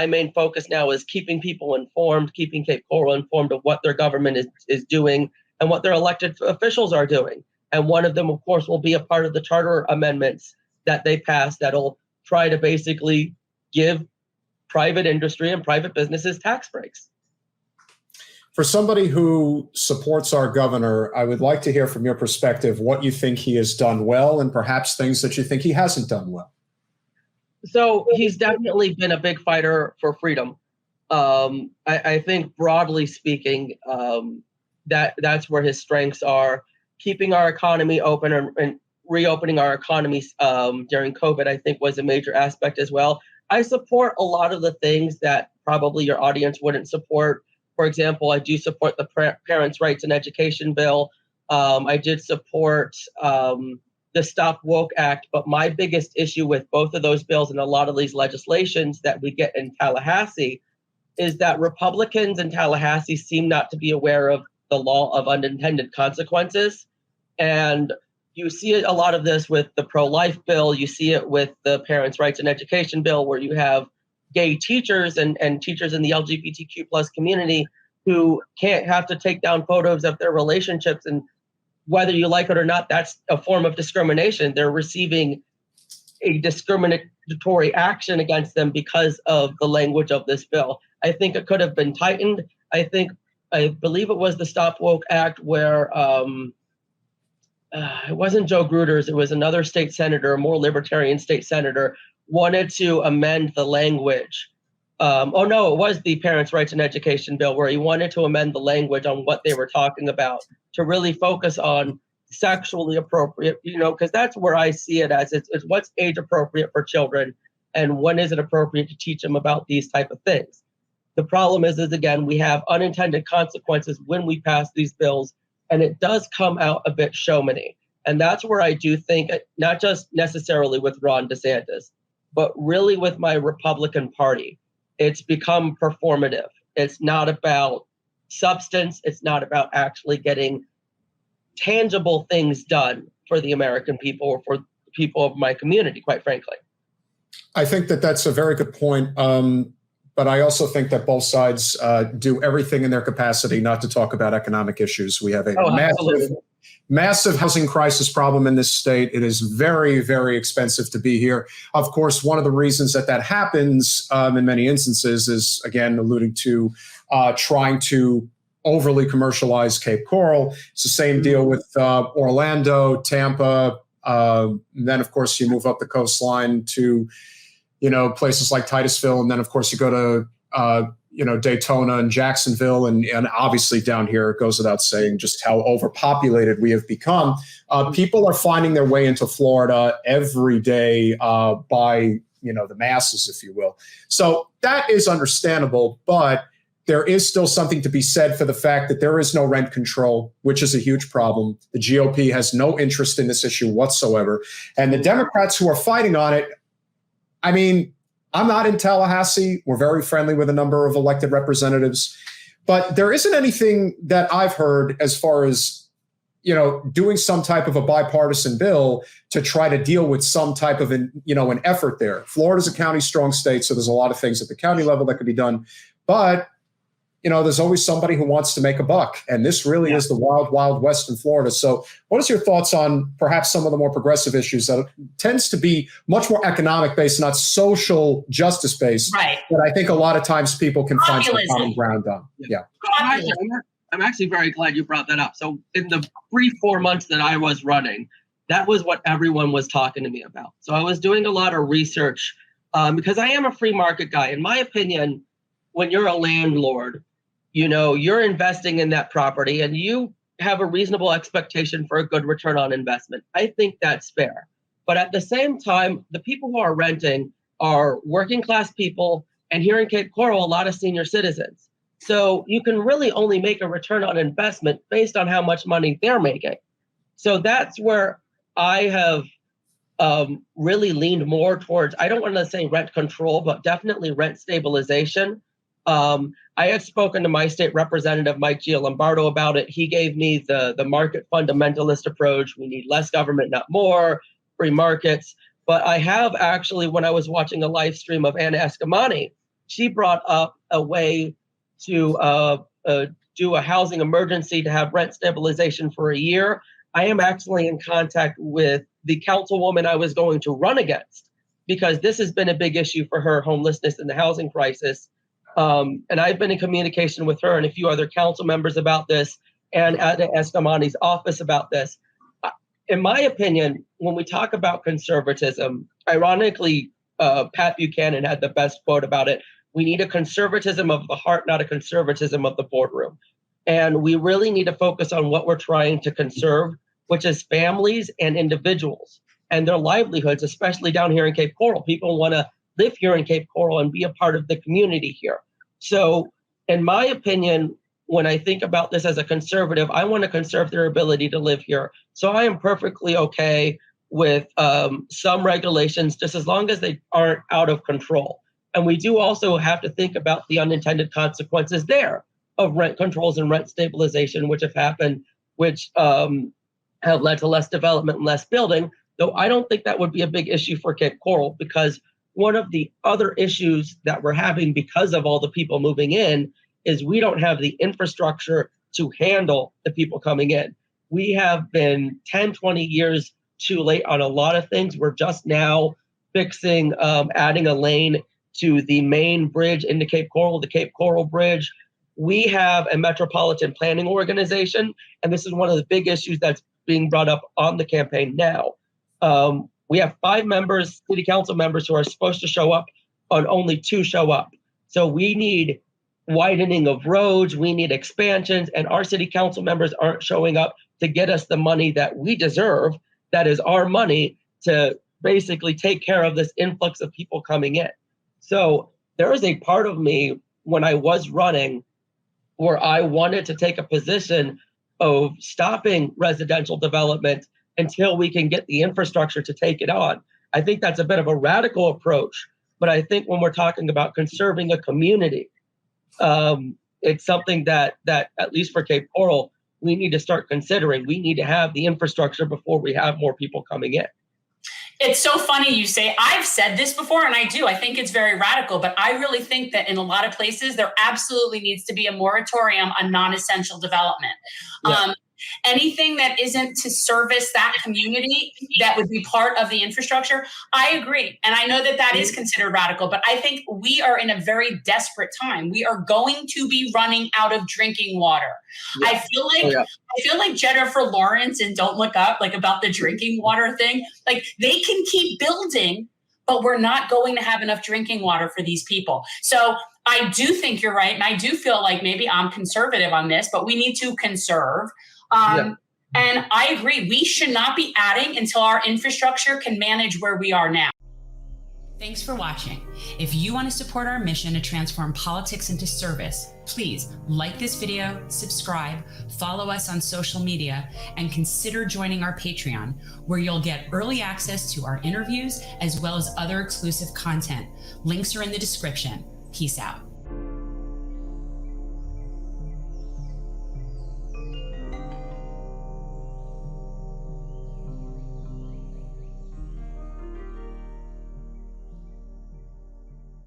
my main focus now is keeping people informed, keeping Cape Coral informed of what their government is doing and what their elected officials are doing. And one of them, of course, will be a part of the charter amendments that they passed that'll try to basically give private industry and private businesses tax breaks. For somebody who supports our governor, I would like to hear from your perspective what you think he has done well and perhaps things that you think he hasn't done well. So he's definitely been a big fighter for freedom. I think broadly speaking, that's where his strengths are. Keeping our economy open and reopening our economies during COVID, I think, was a major aspect as well. I support a lot of the things that probably your audience wouldn't support. For example, I do support the Parents' Rights in Education bill. I did support the Stop Woke Act, but my biggest issue with both of those bills and a lot of these legislations that we get in Tallahassee is that Republicans in Tallahassee seem not to be aware of the law of unintended consequences. And you see a lot of this with the pro-life bill. You see it with the Parents' Rights in Education bill, where you have gay teachers and teachers in the LGBTQ plus community who can't have to take down photos of their relationships. And whether you like it or not, that's a form of discrimination. They're receiving a discriminatory action against them because of the language of this bill. I think it could have been tightened. I believe it was the Stop Woke Act where it wasn't Joe Gruters, it was another state senator, a more libertarian state senator, wanted to amend the language. It was the Parents' Rights in Education bill where he wanted to amend the language on what they were talking about to really focus on sexually appropriate, because that's where I see it as it's what's age appropriate for children and when is it appropriate to teach them about these type of things. The problem is again, we have unintended consequences when we pass these bills, and it does come out a bit showmany. And that's where I do think, not just necessarily with Ron DeSantis, but really with my Republican Party, it's become performative. It's not about substance. It's not about actually getting tangible things done for the American people or for the people of my community, quite frankly. I think that that's a very good point. But I also think that both sides do everything in their capacity not to talk about economic issues. We have a massive housing crisis problem in this state. It is very, very expensive to be here. Of course, one of the reasons that happens in many instances is, again, alluding to trying to overly commercialize Cape Coral. It's the same deal with Orlando, Tampa. Then, of course, you move up the coastline to places like Titusville. And then, of course, you go to, Daytona and Jacksonville. And obviously down here, it goes without saying just how overpopulated we have become. People are finding their way into Florida every day by, the masses, if you will. So that is understandable. But there is still something to be said for the fact that there is no rent control, which is a huge problem. The GOP has no interest in this issue whatsoever. And the Democrats who are fighting on it, I mean, I'm not in Tallahassee. We're very friendly with a number of elected representatives, but there isn't anything that I've heard as far as, doing some type of a bipartisan bill to try to deal with some type of an effort there. Florida's a county strong state, so there's a lot of things at the county level that could be done. But there's always somebody who wants to make a buck. And this really is the wild, wild west in Florida. So what is your thoughts on perhaps some of the more progressive issues that tends to be much more economic based, not social justice based, right, that I think a lot of times people can find some common ground on? Yeah. I'm actually very glad you brought that up. So in the brief 4 months that I was running, that was what everyone was talking to me about. So I was doing a lot of research because I am a free market guy. In my opinion, when you're a landlord, you're investing in that property and you have a reasonable expectation for a good return on investment. I think that's fair. But at the same time, the people who are renting are working class people, and here in Cape Coral, a lot of senior citizens. So you can really only make a return on investment based on how much money they're making. So that's where I have really leaned more towards, I don't want to say rent control, but definitely rent stabilization. I had spoken to my state representative, Mike Gialombardo, about it. He gave me the market fundamentalist approach. We need less government, not more, free markets. But I have actually, when I was watching a live stream of Anna Eskamani, she brought up a way to do a housing emergency to have rent stabilization for a year. I am actually in contact with the councilwoman I was going to run against, because this has been a big issue for her, homelessness and the housing crisis. And I've been in communication with her and a few other council members about this, and at Escamani's office about this. In my opinion, when we talk about conservatism, ironically, Pat Buchanan had the best quote about it. We need a conservatism of the heart, not a conservatism of the boardroom. And we really need to focus on what we're trying to conserve, which is families and individuals and their livelihoods, especially down here in Cape Coral. People want to live here in Cape Coral and be a part of the community here. So in my opinion, when I think about this as a conservative, I want to conserve their ability to live here. So I am perfectly okay with some regulations, just as long as they aren't out of control. And we do also have to think about the unintended consequences there of rent controls and rent stabilization, which have happened, which have led to less development and less building. Though I don't think that would be a big issue for Cape Coral, because one of the other issues that we're having because of all the people moving in is we don't have the infrastructure to handle the people coming in. We have been 10, 20 years too late on a lot of things. We're just now fixing, adding a lane to the main bridge into Cape Coral, the Cape Coral Bridge. We have a metropolitan planning organization, and this is one of the big issues that's being brought up on the campaign now. We have 5 members, city council members, who are supposed to show up, and only 2 show up. So we need widening of roads, we need expansions, and our city council members aren't showing up to get us the money that we deserve. That is our money to basically take care of this influx of people coming in. So there is a part of me when I was running where I wanted to take a position of stopping residential development until we can get the infrastructure to take it on. I think that's a bit of a radical approach, but I think when we're talking about conserving a community, it's something that at least for Cape Coral, we need to start considering. We need to have the infrastructure before we have more people coming in. It's so funny you say, I've said this before, and I do. I think it's very radical, but I really think that in a lot of places, there absolutely needs to be a moratorium on non-essential development. Yeah. Anything that isn't to service that community that would be part of the infrastructure, I agree. And I know that that is considered radical, but I think we are in a very desperate time. We are going to be running out of drinking water. Yeah. I feel like Jennifer Lawrence in Don't Look Up, like about the drinking water thing, like they can keep building, but we're not going to have enough drinking water for these people. So I do think you're right. And I do feel like maybe I'm conservative on this, but we need to conserve. And I agree, we should not be adding until our infrastructure can manage where we are now. Thanks for watching. If you want to support our mission to transform politics into service, please like this video, subscribe, follow us on social media, and consider joining our Patreon, where you'll get early access to our interviews as well as other exclusive content. Links are in the description. Peace out.